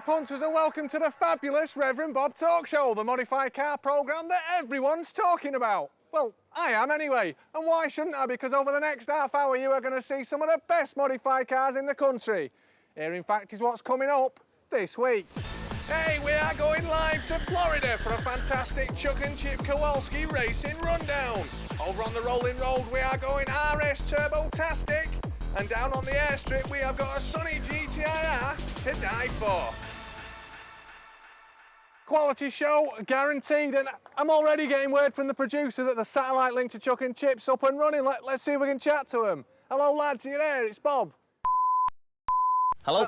punters, and welcome to the fabulous Reverend Bob Talk Show, the modified car programme that everyone's talking about. Well, I am anyway, and why shouldn't I? Because over the next half hour you are going to see some of the best modified cars in the country. Here, in fact, is what's coming up this week. Hey, we are going live to Florida for a fantastic Chuck and Chip Kowalski racing rundown. Over on the rolling road, we are going RS Turbo-tastic. And down on the airstrip, we have got a sunny GTIR to die for. Quality show, guaranteed, and I'm already getting word from the producer that the satellite link to Chuck and Chip's up and running. Let's see if we can chat to him. Hello, lads, are you there? It's Bob. Hello.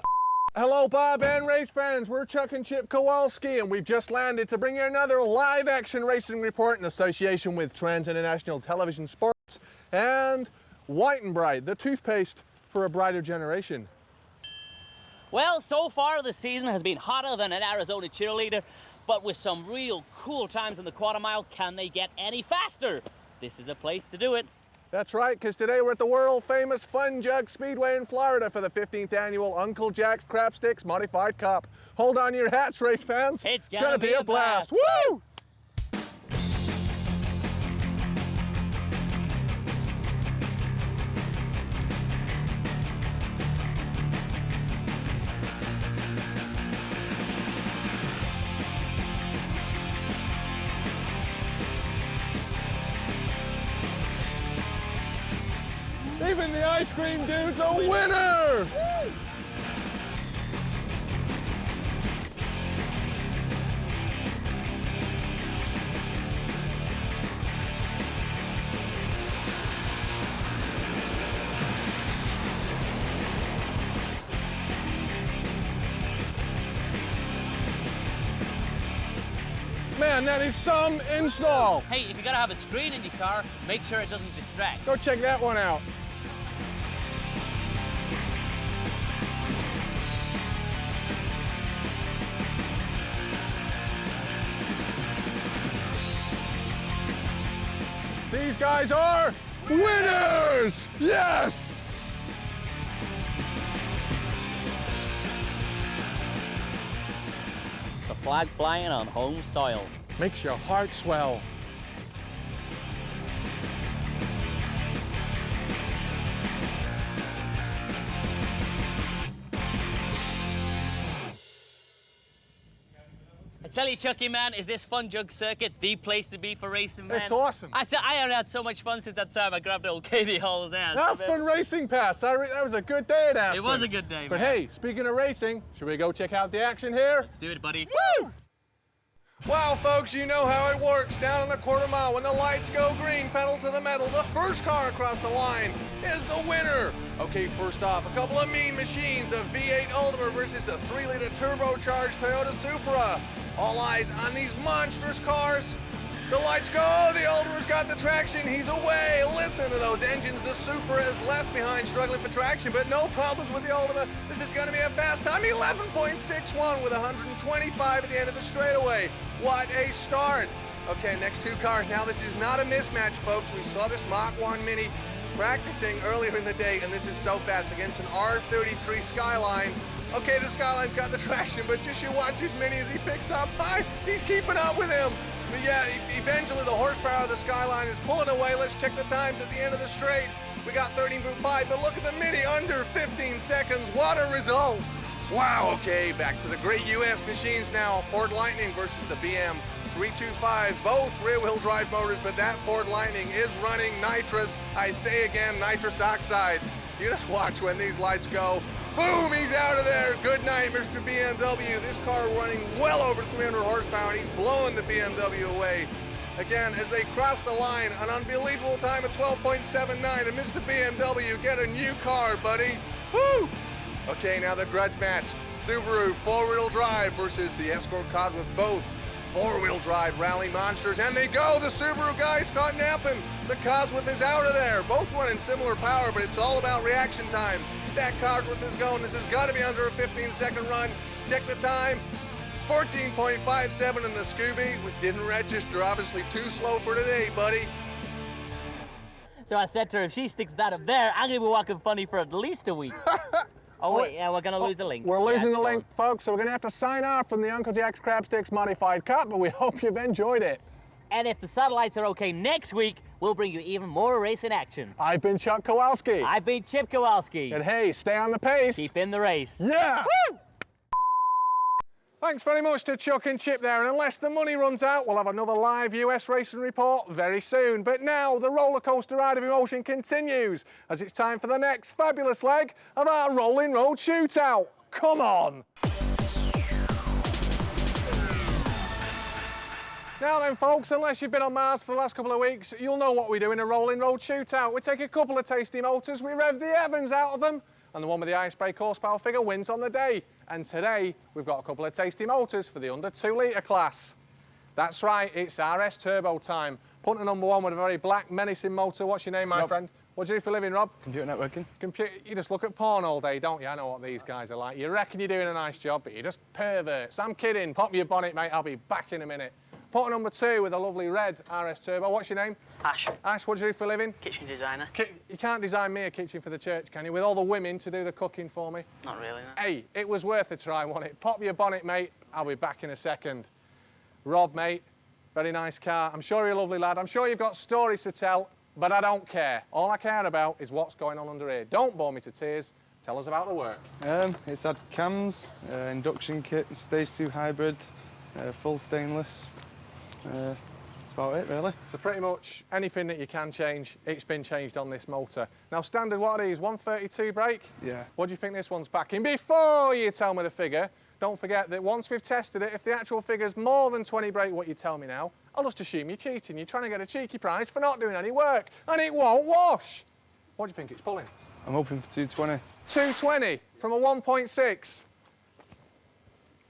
Hello, Bob and race fans. We're Chuck and Chip Kowalski, and we've just landed to bring you another live action racing report in association with Trans International Television Sports and White and Bright, the toothpaste for a brighter generation. Well, so far the season has been hotter than an Arizona cheerleader, but with some real cool times in the quarter mile, can they get any faster? This is a place to do it. That's right, because today we're at the world-famous Fun Jug Speedway in Florida for the 15th annual Uncle Jack's Crap Sticks Modified Cup. Hold on to your hats, race fans. It's gonna be a blast. Woo! Even the ice cream dude's a winner! Woo! Man, that is some install! Hey, if you gotta have a screen in your car, make sure it doesn't distract. Go check that one out. These guys are winners! Yes! The flag flying on home soil. Makes your heart swell. I tell you, Chucky, man, is this Fun Jug circuit the place to be for racing, man? It's awesome. I haven't had so much fun since that time I grabbed old Katie Hall's ass. Aspen Racing Pass. That was a good day at Aspen. It was a good day, man. But hey, speaking of racing, should we go check out the action here? Let's do it, buddy. Woo! Wow, folks, you know how it works. Down in the quarter mile, when the lights go green, pedal to the metal, the first car across the line is the winner. Okay, first off, a couple of mean machines, a V8 Ultima versus the 3-liter turbocharged Toyota Supra. All eyes on these monstrous cars. The lights go, the Ultima's got the traction, he's away. Listen to those engines, the Supra is left behind struggling for traction, but no problems with the Ultima. This is gonna be a fast time, 11.61 with 125 at the end of the straightaway. What a start. Okay, next two cars. Now this is not a mismatch, folks. We saw this Mach 1 Mini practicing earlier in the day, and this is so fast against an R33 Skyline. Okay, the Skyline's got the traction, but just you watch this Mini as he picks up. He's keeping up with him. But yeah, eventually the horsepower of the Skyline is pulling away. Let's check the times at the end of the straight. We got 13.5, but look at the Mini, under 15 seconds. What a result. Wow, okay, back to the great US machines now. Ford Lightning versus the BM 325, both rear-wheel drive motors, but that Ford Lightning is running nitrous. I say again, nitrous oxide. You just watch when these lights go. Boom, he's out of there. Good night, Mr. BMW. This car running well over 300 horsepower, and he's blowing the BMW away. Again, as they cross the line, an unbelievable time of 12.79, and Mr. BMW, get a new car, buddy. Woo! Okay, now the grudge match. Subaru four-wheel drive versus the Escort Cosworth, both four-wheel drive rally monsters, and they go. The Subaru guy's caught napping. The Cosworth is out of there. Both running similar power, but it's all about reaction times. That Cosworth is going. This has got to be under a 15-second run. Check the time. 14.57 in the Scooby. We didn't register. Obviously too slow for today, buddy. So I said to her, if she sticks that up there, I'm gonna be walking funny for at least a week. Oh, wait, yeah, we're going to lose the link. We're losing it's the link, gone. folks, so we're going to have to sign off from the Uncle Jack's Crab Sticks Modified Cup, but we hope you've enjoyed it. And if the satellites are okay next week, we'll bring you even more racing action. I've been Chuck Kowalski. I've been Chip Kowalski. And hey, stay on the pace. Keep in the race. Yeah! Woo! Thanks very much to Chuck and Chip there, and unless the money runs out, we'll have another live US racing report very soon. But now the roller coaster ride of emotion continues, as it's time for the next fabulous leg of our Rolling Road Shootout. Come on! Now then, folks, unless you've been on Mars for the last couple of weeks, you'll know what we do in a Rolling Road Shootout. We take a couple of tasty motors, we rev the heavens out of them, and the one with the highest brake horsepower figure wins on the day. And today, we've got a couple of tasty motors for the under 2 litre class. That's right, it's RS Turbo time. Punter number 1 with a very black, menacing motor. What's your name, my friend? What do you do for a living, Rob? Computer networking. You just look at porn all day, don't you? I know what these guys are like. You reckon you're doing a nice job, but you're just perverts. I'm kidding. Pop your bonnet, mate. I'll be back in a minute. Punter number 2 with a lovely red RS Turbo. What's your name? Ash. Ash, what do you do for a living? Kitchen designer. You can't design me a kitchen for the church, can you? With all the women to do the cooking for me? Not really, no. Hey, it was worth a try, wasn't it? Pop your bonnet, mate. I'll be back in a second. Rob, mate, very nice car. I'm sure you're a lovely lad. I'm sure you've got stories to tell, but I don't care. All I care about is what's going on under here. Don't bore me to tears. Tell us about the work. It's had cams, induction kit, stage 2 hybrid, full stainless. That's about it, really. So pretty much anything that you can change, it's been changed on this motor. Now, standard, what are these, 132 brake? Yeah. What do you think this one's packing? Before you tell me the figure, don't forget that once we've tested it, if the actual figure's more than 20 brake, what you tell me now, I'll just assume you're cheating. You're trying to get a cheeky price for not doing any work, and it won't wash. What do you think it's pulling? I'm hoping for 220. 220 from a 1.6.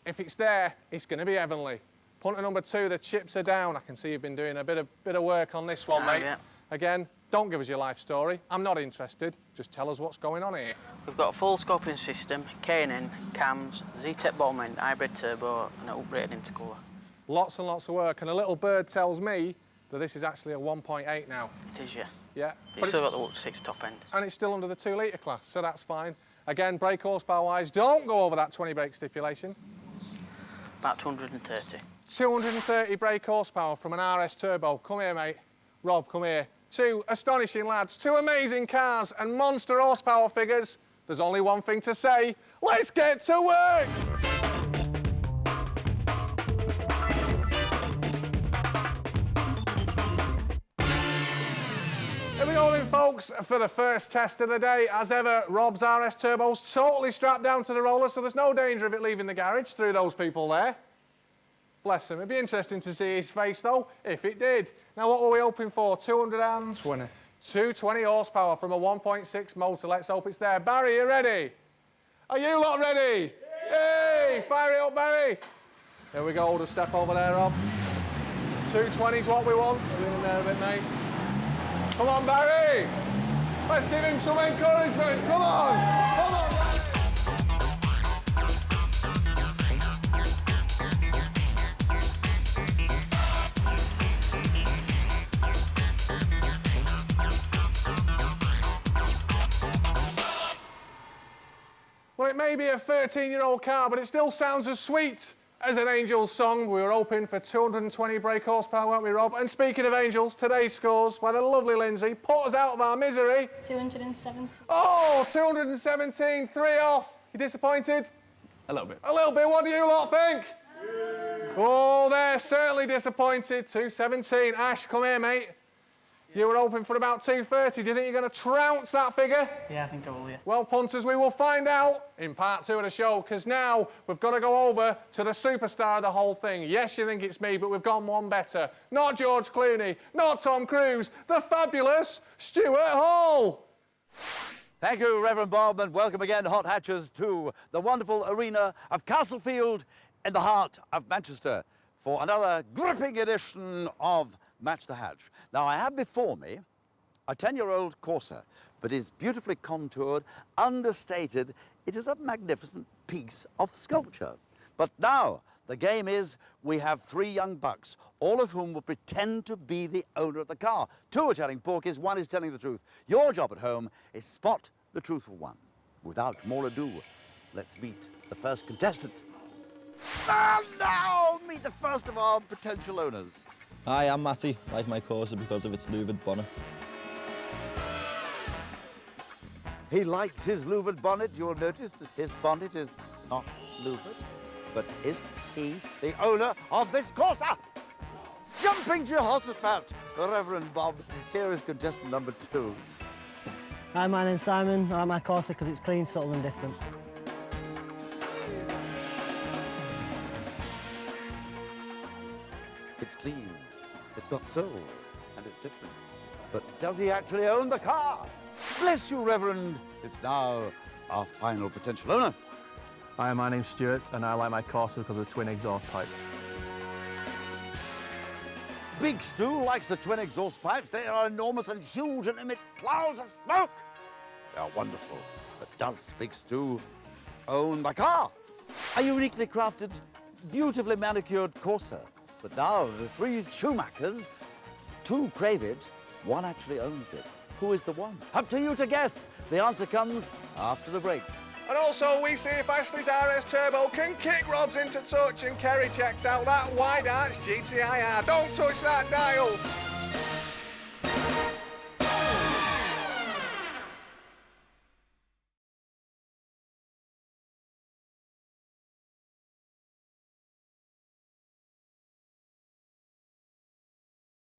If it's there, it's going to be heavenly. Punter number 2, the chips are down. I can see you've been doing a bit of work on this one, mate. Yeah. Again, don't give us your life story. I'm not interested. Just tell us what's going on here. We've got a full scoping system, K&N, cams, Z-Tech bottom end, hybrid turbo, and an upgraded intercooler. Lots and lots of work, and a little bird tells me that this is actually a 1.8 now. It is, yeah. Yeah. But it's still got the 6 top end. And it's still under the 2 litre class, so that's fine. Again, brake horsepower-wise, don't go over that 20 brake stipulation. About 230. 230 brake horsepower from an RS Turbo. Come here, mate. Rob, come here. 2 astonishing lads, 2 amazing cars and monster horsepower figures. There's only one thing to say. Let's get to work! Here we go then, folks, for the first test of the day. As ever, Rob's RS Turbo's totally strapped down to the roller, so there's no danger of it leaving the garage through those people there. Bless him. It'd be interesting to see his face, though, if it did. Now, what were we hoping for? 220. 220 horsepower from a 1.6 motor. Let's hope it's there. Barry, you ready? Are you lot ready? Yeah. Yay! Fire it up, Barry. Here we go. Just step over there, Rob. 220's what we want. We're in there a bit, mate. Come on, Barry. Let's give him some encouragement. Come on. Come on. Well, it may be a 13-year-old car, but it still sounds as sweet as an Angels song. We were hoping for 220 brake horsepower, weren't we, Rob? And speaking of Angels, today's scores by the lovely Lindsay put us out of our misery. 217. Oh, 217, 3 off. You disappointed? A little bit. A little bit. What do you lot think? Oh, they're certainly disappointed. 217. Ash, come here, mate. You were hoping for about 230. Do you think you're going to trounce that figure? Yeah, I think I will, yeah. Well, punters, we will find out in part 2 of the show, because now we've got to go over to the superstar of the whole thing. Yes, you think it's me, but we've gone one better. Not George Clooney, not Tom Cruise, the fabulous Stuart Hall. Thank you, Reverend Bob, and welcome again, hot hatchers, to the wonderful arena of Castlefield in the heart of Manchester for another gripping edition of Match the Hatch. Now, I have before me a 10-year-old Corsa, but is beautifully contoured, understated. It is a magnificent piece of sculpture. But now, the game is we have 3 young bucks, all of whom will pretend to be the owner of the car. 2 are telling porkies, 1 is telling the truth. Your job at home is spot the truthful one. without more ado, let's meet the first contestant. And now, meet the first of our potential owners. Hi, I'm Matty. I like my Corsa because of its louvered bonnet. He likes his louvered bonnet. You'll notice that his bonnet is not louvered. But is he the owner of this Corsa? Jumping Jehoshaphat, Reverend Bob. Here is contestant number 2. Hi, my name's Simon. I like my Corsa because it's clean, subtle and different. It's clean, it's got soul, and it's different. But does he actually own the car? Bless you, Reverend. It's now our final potential owner. Hi, my name's Stuart, and I like my Corsa because of the twin exhaust pipes. Big Stu likes the twin exhaust pipes. They are enormous and huge and emit clouds of smoke. They are wonderful. But does Big Stu own the car? A uniquely crafted, beautifully manicured Corsa. But now the 3 Schumachers, 2 crave it, 1 actually owns it. Who is the one? Up to you to guess. The answer comes after the break. And also, we see if Ashley's RS Turbo can kick Rob's into touch and Kerry checks out that wide arch GTIR. Don't touch that dial.